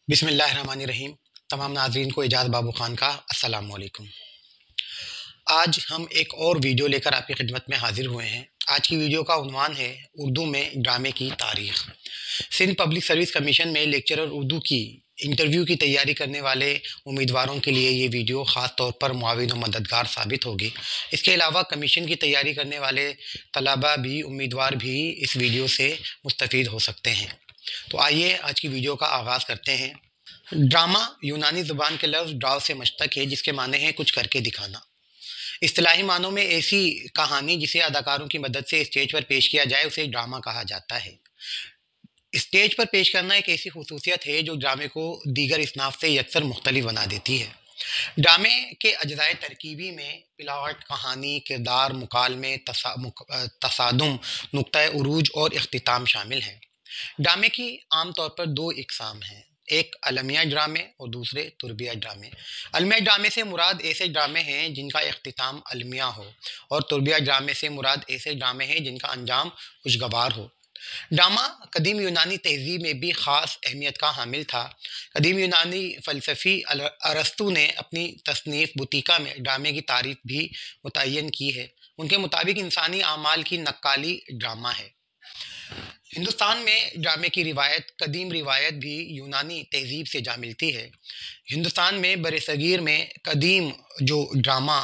बिस्मिल्लाहिर्रहमानिर्रहीम। तमाम नाज़रीन को एजाज़ बाबू ख़ान का अस्सलाम वालेकुम। आज हम एक और वीडियो लेकर आपकी खिदमत में हाज़िर हुए हैं। आज की वीडियो का उन्वान है उर्दू में ड्रामे की तारीख़। सिंध पब्लिक सर्विस कमीशन में लेक्चरर उर्दू की इंटरव्यू की तैयारी करने वाले उम्मीदवारों के लिए ये वीडियो ख़ास तौर पर मुआविन और मददगार साबित होगी। इसके अलावा कमीशन की तैयारी करने वाले तलबा भी उम्मीदवार भी इस वीडियो से मुस्तफ़ीद हो सकते हैं। तो आइए आज की वीडियो का आगाज़ करते हैं। ड्रामा यूनानी ज़ुबान के लफ्ज़ ड्राव से मुश्तक़ है, जिसके माने हैं कुछ करके दिखाना। इस्तिलाही मानों में ऐसी कहानी जिसे अदाकारों की मदद से स्टेज पर पेश किया जाए उसे ड्रामा कहा जाता है। स्टेज पर पेश करना एक ऐसी खसूसियत है जो ड्रामे को दीगर इसनाफ से यकसर मुख्तलिफ बना देती है। ड्रामे के अज्जाए तरकीबी में प्लॉट, कहानी, किरदार, मुकालमे, तसादुम, नुक्ता उरूज और इख्तिताम शामिल हैं। ड्रामे की आम तौर पर दो इकसाम हैं, एक अलमिया ड्रामे और दूसरे तुरबिया ड्रामे। अलमिया ड्रामे से मुराद ऐसे ड्रामे हैं जिनका इख्तिताम अलमिया हो, और तुरबिया ड्रामे से मुराद ऐसे ड्रामे हैं जिनका अंजाम खुशगवार हो। ड्रामा कदीम यूनानी तहजीब में भी ख़ास अहमियत का हामिल था। कदीम यूनानी फ़लसफ़ी अरस्तु ने अपनी तसनीफ़ बुतीका में ड्रामे की तारीफ़ भी मुतय्यन की है। उनके मुताबिक इंसानी आमाल की नक्काली ड्रामा है। हिंदुस्तान में ड्रामे की रिवायत कदीम रिवायत भी यूनानी तहजीब से जा मिलती है। हिंदुस्तान में बरसगीर में कदीम जो ड्रामा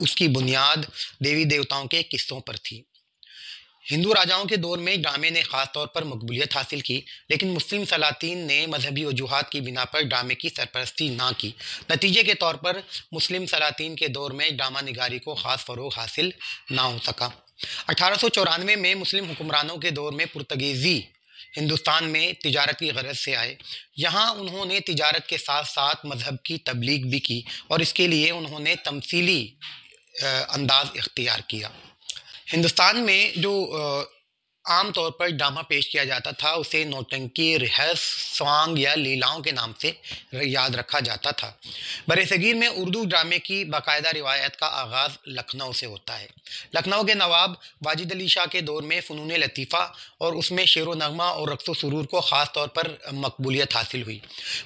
उसकी बुनियाद देवी देवताओं के किस्सों पर थी। हिंदू राजाओं के दौर में ड्रामे ने ख़ास तौर पर मकबूलियत हासिल की, लेकिन मुस्लिम सलातीन ने मजहबी वजूहात की बिना पर ड्रामे की सरपरस्ती ना की। नतीजे के तौर पर मुस्लिम सलातीन के दौर में ड्रामा निगारी को ख़ास फ़रोग़ हासिल ना हो सका। 1894 में मुस्लिम हुक्मरानों के दौर में पुर्तगीज़ी हिंदुस्तान में तिजारत की गरज से आए। यहाँ उन्होंने तिजारत के साथ साथ मजहब की तबलीग भी की, और इसके लिए उन्होंने तमसीली अंदाज इख्तियार किया। हिंदुस्तान में जो आम तौर पर ड्रामा पेश किया जाता था उसे नौटंकी, रिहर्स, स्वांग या लीलाओं के नाम से याद रखा जाता था। बरसगीर में उर्दू ड्रामे की बाकायदा रिवायत का आगाज़ लखनऊ से होता है। लखनऊ के नवाब वाजिद अली शाह के दौर में फ़नून लतीफ़ा और उसमें शेर व नगमा और रक़्स व सुरूर को ख़ास तौर पर मकबूलियत हासिल हुई।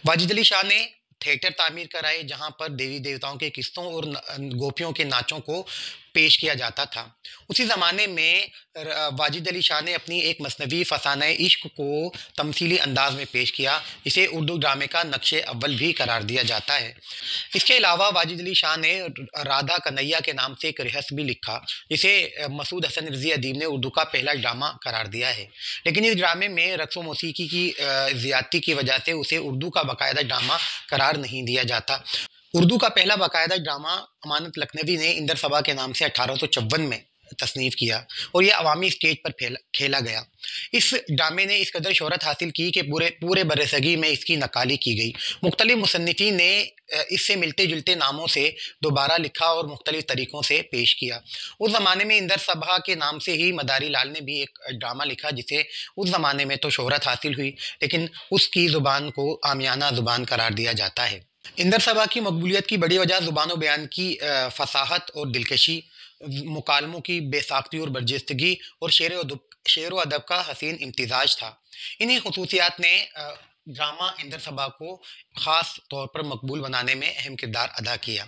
वाजिद अली शाह ने थिएटर तामीर कराए जहाँ पर देवी देवताओं के किस्सों और गोपियों के नाचों को पेश किया जाता था। उसी ज़माने में वाजिद अली शाह ने अपनी एक मसनवी फ़साने इश्क को तमसीली अंदाज में पेश किया। इसे उर्दू ड्रामे का नक्शे अव्वल भी करार दिया जाता है। इसके अलावा वाजिद अली शाह ने राधा कन्हैया के नाम से एक रिहर्स भी लिखा, जिसे मसूद हसन रज़ी अदीब ने उर्दू का पहला ड्रामा करार दिया है। लेकिन इस ड्रामे में रक़्स व मौसीकी की ज़्यादती की वजह से उसे उर्दू का बाकायदा ड्रामा करार नहीं दिया जाता। उर्दू का पहला बाकायदा ड्रामा अमानत लखनवी ने इंदर सबा के नाम से 1854 में तसनीफ़ किया, और यह अवामी स्टेज पर खेला गया। इस ड्रामे ने इस कदर शोहरत हासिल की कि पूरे बरसगी में इसकी नकाली की गई। मुख्तलिफ मुसन्निफ़ीन ने इससे मिलते जुलते नामों से दोबारा लिखा और मुख्तलिफ तरीक़ों से पेश किया। उस ज़माने में इंदर सबा के नाम से ही मदारी लाल ने भी एक ड्रामा लिखा, जिसे उस ज़माने में तो शोहरत हासिल हुई, लेकिन उसकी ज़ुबान को आमियाना ज़ुबान करार दिया जाता है। इंदर सबा की मकबूलियत की बड़ी वजह ज़ुबान बयान की फसाहत और दिलकशी, मुकालमों की बेसाख्ती और बर्जस्तगी और शेर व अदब का हसीन इम्तिजाज था। इन्हीं खसूसियात ने ड्रामा इंदर सबा को ख़ास तौर पर मकबूल बनाने में अहम किरदार अदा किया।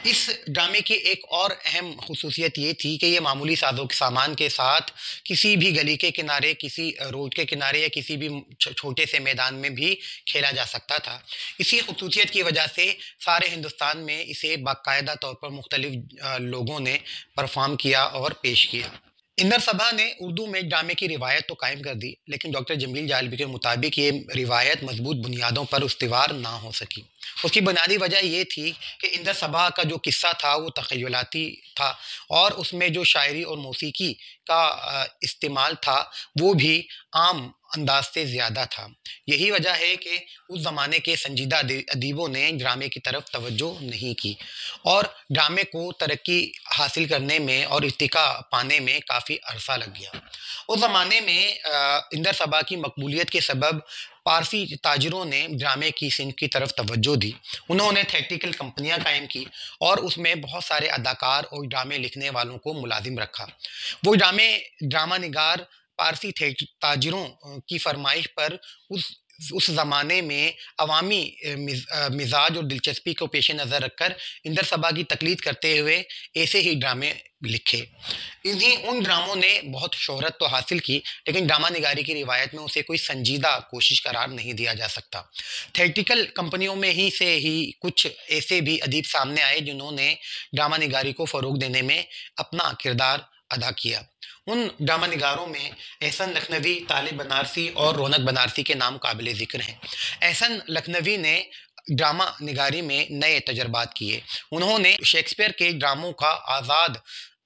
इस ड्रामे की एक और अहम खसूसियत ये थी कि ये मामूली साजो सामान के साथ किसी भी गली के किनारे, किसी रोड के किनारे या किसी भी छोटे से मैदान में भी खेला जा सकता था। इसी खसूसियत की वजह से सारे हिंदुस्तान में इसे बाकायदा तौर पर मुख्तलिफ लोगों ने परफॉर्म किया और पेश किया। इंदर सबा ने उर्दू में ड्रामे की रिवायत तो कायम कर दी, लेकिन डॉक्टर जमील जालबी के मुताबिक ये रिवायत मजबूत बुनियादों पर उस्तिवार ना हो सकी। उसकी बुनियादी वजह ये थी कि इंदर सबा का जो किस्सा था वो तख़य्युलाती था, और उसमें जो शायरी और मौसीकी का इस्तेमाल था वो भी आम अंदाज से ज़्यादा था। यही वजह है कि उस ज़माने के संजीदा अदीबों ने ड्रामे की तरफ तवज्जो नहीं की, और ड्रामे को तरक्की हासिल करने में और इर्तिका पाने में काफ़ी अरसा लग गया। उस ज़माने में इंदर सबा की मकबूलियत के सबब पारसी ताजिरों ने ड्रामे की सिंध की तरफ तवज्जो दी। उन्होंने थिएट्रिकल कंपनियां कायम की और उसमें बहुत सारे अदाकार और ड्रामे लिखने वालों को मुलाजिम रखा। वो ड्रामा निगार पारसी ताजिरों की फरमाइश पर उस उस ज़माने में अवामी मिजाज और दिलचस्पी को पेश नज़र रखकर इंदर सबा की तकलीद करते हुए ऐसे ही ड्रामे लिखे। इन्हीं उन ड्रामों ने बहुत शोहरत तो हासिल की, लेकिन ड्रामा निगारी की रिवायत में उसे कोई संजीदा कोशिश करार नहीं दिया जा सकता। थिएट्रिकल कंपनियों में ही से ही कुछ ऐसे भी अदीब सामने आए जिन्होंने ड्रामा निगारी को फ़रोग देने में अपना किरदार अदा किया। उन ड्रामा निगारों में एहसन लखनवी, तालिब बनारसी और रौनक बनारसी के नाम काबिल ज़िक्र हैं। एहसन लखनवी ने ड्रामा निगारी में नए तजर्बात किए। उन्होंने शेक्सपियर के ड्रामों का आज़ाद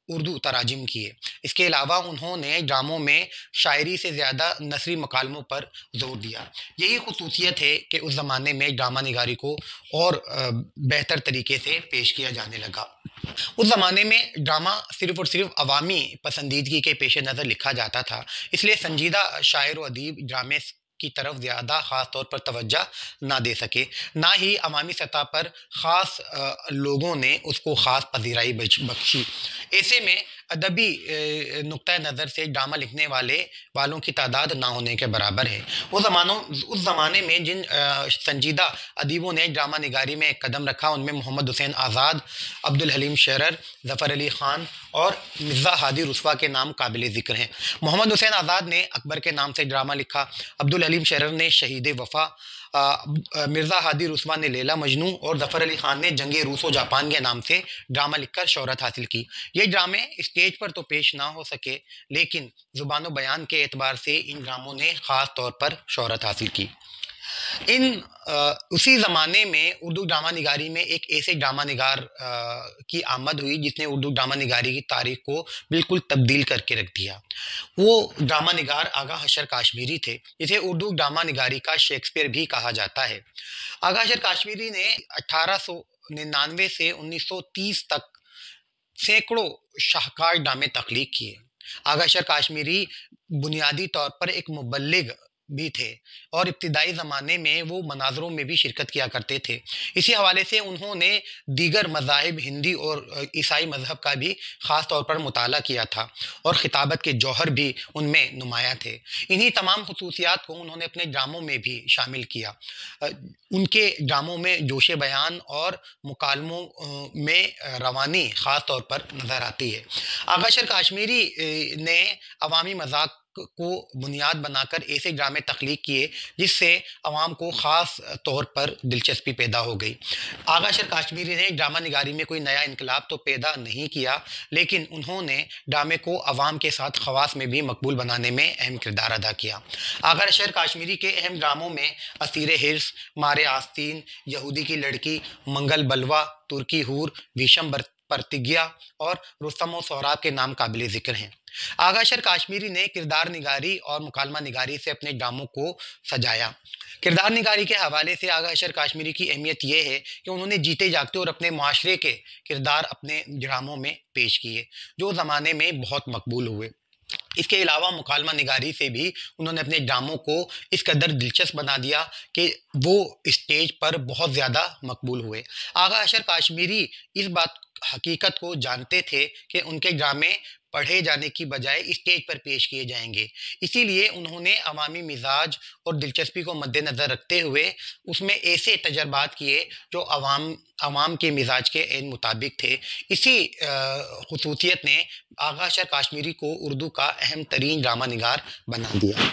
उर्दू तराजिम किए। इसके अलावा उन्होंने ड्रामों में शायरी से ज़्यादा नसरी मकालमों पर जोर दिया। यही खसूसियत है कि उस ज़माने में ड्रामा निगारी को और बेहतर तरीके से पेश किया जाने लगा। उस ज़माने में ड्रामा सिर्फ़ और सिर्फ अवामी पसंदीदगी के पेश नज़र लिखा जाता था, इसलिए संजीदा शायर व अदीब ड्रामे की तरफ ज़्यादा ख़ास तौर पर तवज्जो ना दे सके, ना ही अवामी सतह पर ख़ास लोगों ने उसको ख़ास पजीराई बख्शी। ऐसे में अदबी नुक्ता नज़र से ड्रामा लिखने वालों की तादाद ना होने के बराबर है। उस ज़माने में जिन संजीदा अदीबों ने ड्रामा निगारी में एक कदम रखा, उनमें मोहम्मद हुसैन आज़ाद, अब्दुल हलीम शेरर, ज़फ़र अली ख़ान और मिर्ज़ा हादी रुस्वा के नाम काबिल ज़िक्र हैं। मोहम्मद हुसैन आज़ाद ने अकबर के नाम से ड्रामा लिखा, अब्दुल हलीम शेरर ने शहीद वफ़ा, मिर्ज़ा हादी रुस्वा ने लैला मजनू और ज़फ़र अली ख़ान ने जंग रूस और जापान के नाम से ड्रामा लिखकर शोहरत हासिल की। ये ड्रामे स्टेज पर तो पेश ना हो सके, लेकिन ज़ुबान बयान के एतबार से इन ड्रामों ने ख़ास तौर पर शोहरत हासिल की। उसी ज़माने में उर्दू ड्रामा निगारी में एक ऐसे ड्रामा निगार की आमद हुई जिसने उर्दू ड्रामा निगारी की तारीख को बिल्कुल तब्दील करके रख दिया। वो ड्रामा निगार आगा हशर काश्मीरी थे, जिसे उर्दू ड्रामा निगारी का शेक्सपियर भी कहा जाता है। आगा हशर काश्मीरी ने 1899 से 1930 तक सैकड़ों शाहकार ड्रामे तख्लीक किए। आगा हशर काश्मीरी बुनियादी तौर पर एक मुबल्लिग भी थे और इब्तिदाई ज़माने में वो मनाज़रों में भी शिरकत किया करते थे। इसी हवाले से उन्होंने दीगर मज़ाहिब, हिंदी और ईसाई मज़हब का भी ख़ास तौर पर मुताला किया था और ख़िताबत के जौहर भी उनमें नुमायाँ थे। इन्हीं तमाम खसूसियात को उन्होंने अपने ड्रामों में भी शामिल किया। उनके ड्रामों में जोश बयान और मुकालमों में रवानी ख़ास तौर पर नज़र आती है। आगा हशर काश्मीरी ने अवामी मज़ाक को बुनियाद बनाकर ऐसे ड्रामे तख्लीक किए जिससे अवाम को ख़ास तौर पर दिलचस्पी पैदा हो गई। आगा हशर काश्मीरी ने ड्रामा निगारी में कोई नया इनकलाब तो पैदा नहीं किया, लेकिन उन्होंने ड्रामे को अवाम के साथ खवास में भी मकबूल बनाने में अहम किरदार अदा किया। आगा हशर काश्मीरी के अहम ड्रामों में असीर हिर्स, मारे आस्तीन, यहूदी की लड़की, मंगल बलवा, तुर्की हूर, भीषम प्रतिज्ञा और रुस्तम और सोहराब के नाम काबिल ज़िक्र हैं। आगा हशर काश्मीरी ने किरदार निगारी और मुकालमा निगारी से अपने ड्रामों को सजाया। किरदार निगारी के हवाले से आगा हशर काश्मीरी की अहमियत यह है कि उन्होंने जीते जागते और अपने माशरे के किरदार अपने ड्रामों में पेश किए, जो ज़माने में बहुत मकबूल हुए। इसके अलावा मुकालमा निगारी से भी उन्होंने अपने ड्रामों को इस कदर दिलचस्प बना दिया कि वो स्टेज पर बहुत ज़्यादा मकबूल हुए। आगा हशर काश्मीरी इस बात हकीकत को जानते थे कि उनके ड्रामे पढ़े जाने की बजाय स्टेज पर पेश किए जाएंगे, इसीलिए उन्होंने अवामी मिजाज और दिलचस्पी को मद्देनज़र रखते हुए उसमें ऐसे तजर्बात किए जो अवाम के मिजाज के ऐन मुताबिक थे। इसी खसूसियत ने आगा हशर काश्मीरी को उर्दू का अहम तरीन ड्रामा निगार बना दिया।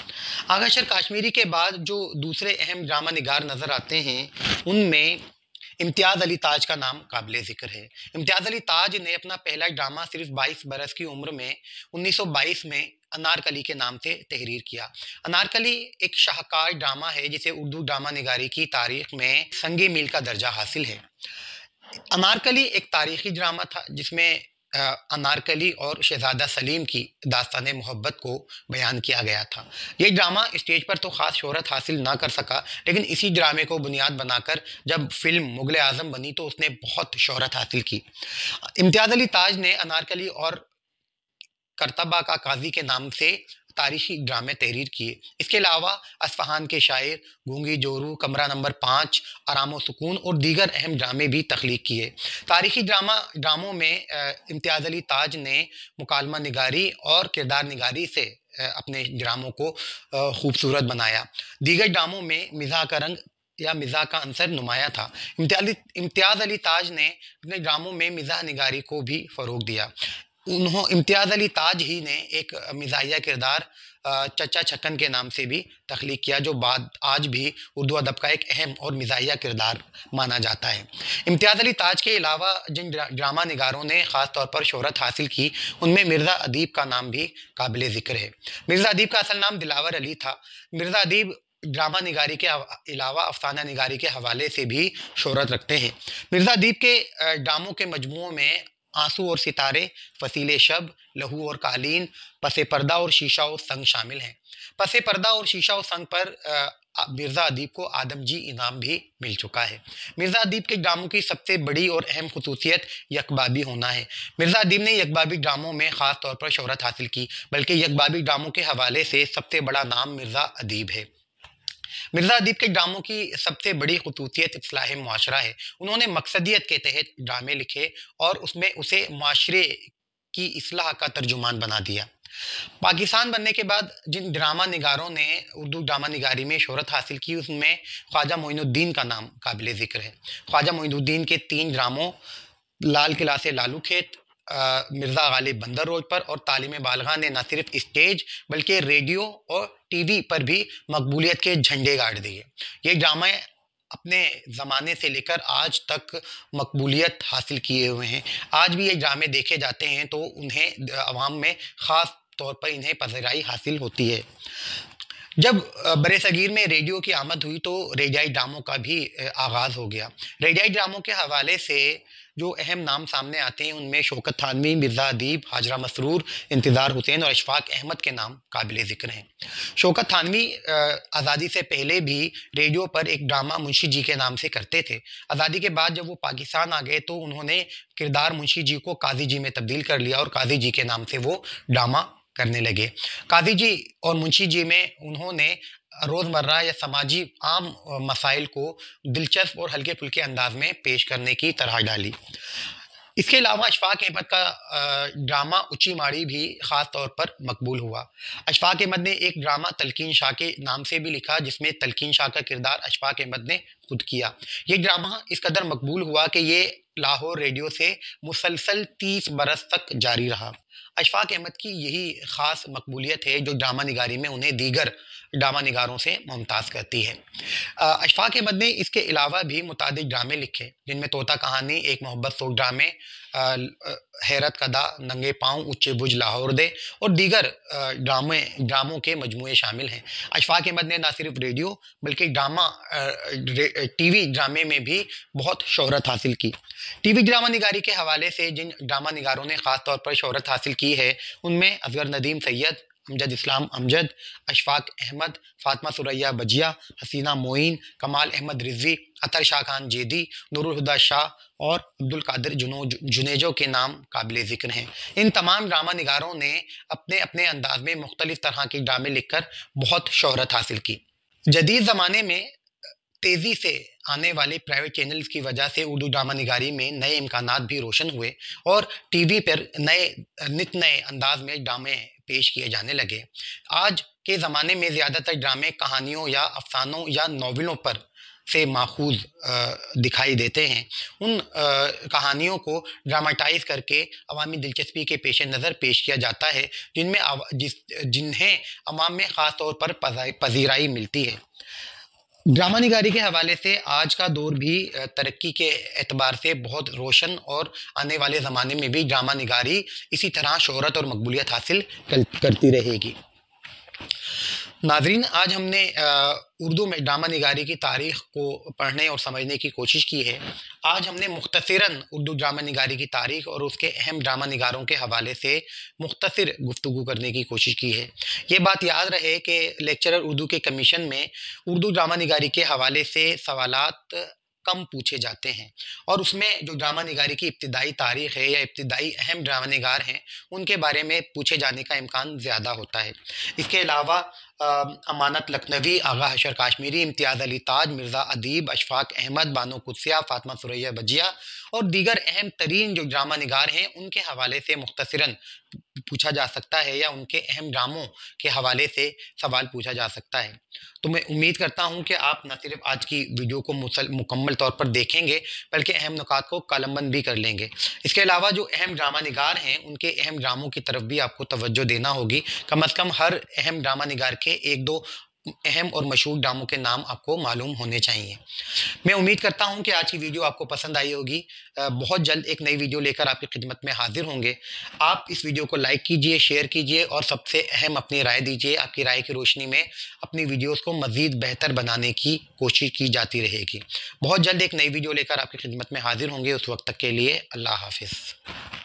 आगा हशर काश्मीरी के बाद जो दूसरे अहम ड्रामा निगार नज़र आते हैं, उनमें इम्तियाज़ अली ताज का नाम काबिल ज़िक्र है। इम्तियाज़ अली ताज ने अपना पहला ड्रामा सिर्फ 22 बरस की उम्र में 1922 में अनारकली के नाम से तहरीर किया। अनारकली एक शाहकार ड्रामा है जिसे उर्दू ड्रामा निगारी की तारीख में संगे मील का दर्जा हासिल है। अनारकली एक तारीखी ड्रामा था जिसमें अनारकली और शहजादा सलीम की दास्तान मोहब्बत को बयान किया गया था। ये ड्रामा स्टेज पर तो ख़ास शोहरत हासिल ना कर सका, लेकिन इसी ड्रामे को बुनियाद बनाकर जब फिल्म मुग़ल आज़म बनी तो उसने बहुत शोहरत हासिल की। इम्तियाज़ अली ताज ने अनारकली और करतबा का काजी के नाम से तारीखी ड्रामे तहरीर किए। इसके अलावा अस्फ़हान के शायर, गूंगी जोरू, कमरा नंबर 5, आराम व सुकून और दीगर अहम ड्रामे भी तख्लीक किए। तारीखी ड्रामों में इम्तियाज़ अली ताज ने मुकालमा निगारी और किरदार निगारी से अपने ड्रामों को खूबसूरत बनाया। दीगर ड्रामों में मिज़ाह का रंग या मिज़ाह का अंसर नुमाया था। इम्तियाज़ अली ताज ने अपने ड्रामों में मिज़ाह निगारी को भी फ़रोग़ दिया। इम्तियाज़ अली ताज ही ने एक मिज़ाहिया किरदार चचा छक्कन के नाम से भी तख्लीक किया, जो आज भी उर्दू अदब का एक अहम और मिज़ाहिया किरदार माना जाता है। इम्तियाज़ अली ताज के अलावा जिन ड्रामा निगारों ने ख़ास तौर पर शोहरत हासिल की, उनमें मिर्ज़ा अदीब का नाम भी काबिल ज़िक्र है। मिर्ज़ा अदीब का असल नाम दिलावर अली था। मिर्ज़ा अदीब ड्रामा निगारी के अलावा अफसाना निगारी के हवाले से भी शोहरत रखते हैं। मिर्ज़ा अदीब के ड्रामों के मजमूओं में आंसू और सितारे, फसीले शब, लहू और कालीन, पसे पर्दा और शीशा और संग शामिल हैं। पसे पर्दा और शीशा और संग पर मिर्ज़ा अदीब को आदमजी इनाम भी मिल चुका है। मिर्ज़ा अदीब के ड्रामों की सबसे बड़ी और अहम खुसूसियत यकबाबी होना है। मिर्ज़ा अदीब ने यकबाबी ड्रामों में ख़ास तौर पर शोहरत हासिल की, बल्कि यकबाबी ड्रामों के हवाले से सबसे बड़ा नाम मिर्ज़ा अदीब है। मिर्ज़ा अदीब के ड्रामों की सबसे बड़ी खुसूसियत इस्लाह मुआशरा है। उन्होंने मकसदियत के तहत ड्रामे लिखे और उसमें उसे माशरे की इस्लाह का तर्जुमान बना दिया। पाकिस्तान बनने के बाद जिन ड्रामा निगारों ने उर्दू ड्रामा निगारी में शोहरत हासिल की, उसमें ख्वाजा मोइनुद्दीन का नाम काबिल ज़िक्र है। ख्वाजा मोइनुद्दीन के 3 ड्रामों लाल किला से लालू खेत, मिर्ज़ा गालिब बंदर रोड पर और तालीम बालगा ने न सिर्फ स्टेज बल्कि रेडियो और टीवी पर भी मकबूलियत के झंडे गाड़ दिए। ये ड्रामे अपने ज़माने से लेकर आज तक मकबूलियत हासिल किए हुए हैं। आज भी ये ड्रामे देखे जाते हैं तो उन्हें अवाम में ख़ास तौर पर इन्हें पज़ीराई हासिल होती है। जब बरे-सगीर में रेडियो की आमद हुई तो रेडियाई ड्रामों का भी आगाज़ हो गया। रेडियाई ड्रामों के हवाले से जो अहम नाम सामने आते हैं, उनमें शौकत थानवी, मिर्ज़ा अदीब, हाजरा मसरूर, इंतज़ार हुसैन और अशफाक अहमद के नाम काबिल ज़िक्र हैं। शौकत थानवी आज़ादी से पहले भी रेडियो पर एक ड्रामा मुंशी जी के नाम से करते थे। आज़ादी के बाद जब वो पाकिस्तान आ गए तो उन्होंने किरदार मुंशी जी को काजी जी में तब्दील कर लिया और काजी जी के नाम से वो ड्रामा करने लगे। काजी जी और मुंशी जी में उन्होंने रोज़मर्रा या समाजी आम मसाइल को दिलचस्प और हल्के फुल्के अंदाज में पेश करने की तरह डाली। इसके अलावा अशफाक अहमद का ड्रामा उची माड़ी भी ख़ास तौर पर मकबूल हुआ। अशफाक अहमद ने एक ड्रामा तलकीन शाह के नाम से भी लिखा, जिसमें तलकीन शाह का किरदार अशफाक अहमद ने खुद किया। ये ड्रामा इस कदर मकबूल हुआ कि ये लाहौर रेडियो से मुसलसल 30 बरस तक जारी रहा। अशफाक अहमद की यही ख़ास मकबूलियत है जो ड्रामा निगारी में उन्हें दीगर ड्रामा निगारों से मुमताज़ करती है। अशफाक अहमद ने इसके अलावा भी मुतादिद ड्रामे लिखे, जिनमें तोता कहानी, एक मोहब्बत सो ड्रामे, हैरत कदा, नंगे पाँव, ऊंचे बुज लाहौर दे और दीगर ड्रामों के मजमूए शामिल हैं। अशफाक अहमद ने न सिर्फ रेडियो बल्कि टीवी ड्रामे में भी बहुत शोहरत हासिल की। टीवी ड्रामा निगारी के हवाले से जिन ड्रामा निगारों ने ख़ास तौर पर शोहरत हासिल की है, उनमें असगर नदीम सैयद, अमजद इस्लाम अमजद, अशफाक अहमद, फातिमा सुरैया बजिया, हसीना मोइन, कमाल अहमद रिजवी, अतर शाह खान जेदी, नूरुल हुदा शाह और अब्दुल कादिर जुनेजो के नाम काबिल ज़िक्र हैं। इन तमाम ड्रामा निगारों ने अपने अपने अंदाज में मुख्तलिफ तरह के ड्रामे लिखकर बहुत शोहरत हासिल की। जदीद ज़माने में तेज़ी से आने वाले प्राइवेट चैनल्स की वजह से उर्दू ड्रामा निगारी में नए इम्कानात भी रोशन हुए और टीवी पर नित नए अंदाज में ड्रामे पेश किए जाने लगे। आज के ज़माने में ज़्यादातर ड्रामे कहानियों या अफसानों या नॉवेलों पर से माखूज़ दिखाई देते हैं। उन कहानियों को ड्रामाटाइज करके अवामी दिलचस्पी के पेश नज़र पेश किया जाता है, जिन्हें अवाम में ख़ास तौर पर पज़ीराई मिलती है। ड्रामा निगारी के हवाले से आज का दौर भी तरक्की के एतबार से बहुत रोशन और आने वाले ज़माने में भी ड्रामा निगारी इसी तरह शोहरत और मकबूलियत हासिल करती रहेगी। नाज़रीन, आज हमने उर्दू में ड्रामा निगारी की तारीख़ को पढ़ने और समझने की कोशिश की है। आज हमने मुख्तसरन उर्दू ड्रामा निगारी की तारीख़ और उसके अहम ड्रामा निगारों के हवाले से मुख्तसर गुफ्तगू करने की कोशिश की है। ये बात याद रहे कि लेक्चरर उर्दू के कमीशन में उर्दू ड्रामा निगारी के हवाले से सवालात कम पूछे जाते हैं, और उसमें जो ड्रामा निगारी की इब्तिदाई तारीख़ है या इब्तिदाई अहम ड्रामा निगार हैं, उनके बारे में पूछे जाने का इम्कान ज़्यादा होता है। इसके अलावा अमानत लखनवी, आगा हशर काश्मीरी, इम्तियाज़ अली ताज, मिर्ज़ा अदीब, अशफाक अहमद, बानो कुद्सिया, फ़ातिमा सुरैया बजिया और दीगर अहम तरीन जो ड्रामा निगार हैं, उनके हवाले से मुख्तसरन पूछा जा सकता है या उनके अहम ड्रामों के हवाले से सवाल पूछा जा सकता है। तो मैं उम्मीद करता हूँ कि आप न सिर्फ आज की वीडियो को मुकम्मल तौर पर देखेंगे, बल्कि अहम नुकात को कॉलमबंद भी कर लेंगे। इसके अलावा जो अहम ड्रामा निगार हैं, उनके अहम ड्रामों की तरफ भी आपको तवज्जो देना होगी। कम अज़ कम हर अहम ड्रामा निगार के एक दो अहम और मशहूर ड्रामों के नाम आपको मालूम होने चाहिए। मैं उम्मीद करता हूं कि आज की वीडियो आपको पसंद आई होगी। बहुत जल्द एक नई वीडियो लेकर आपकी खिदमत में हाजिर होंगे। आप इस वीडियो को लाइक कीजिए, शेयर कीजिए और सबसे अहम अपनी राय दीजिए। आपकी राय की रोशनी में अपनी वीडियोस को मज़ीद बेहतर बनाने की कोशिश की जाती रहेगी। बहुत जल्द एक नई वीडियो लेकर आपकी खिदमत में हाजिर होंगे। उस वक्त तक के लिए अल्लाह हाफिज़।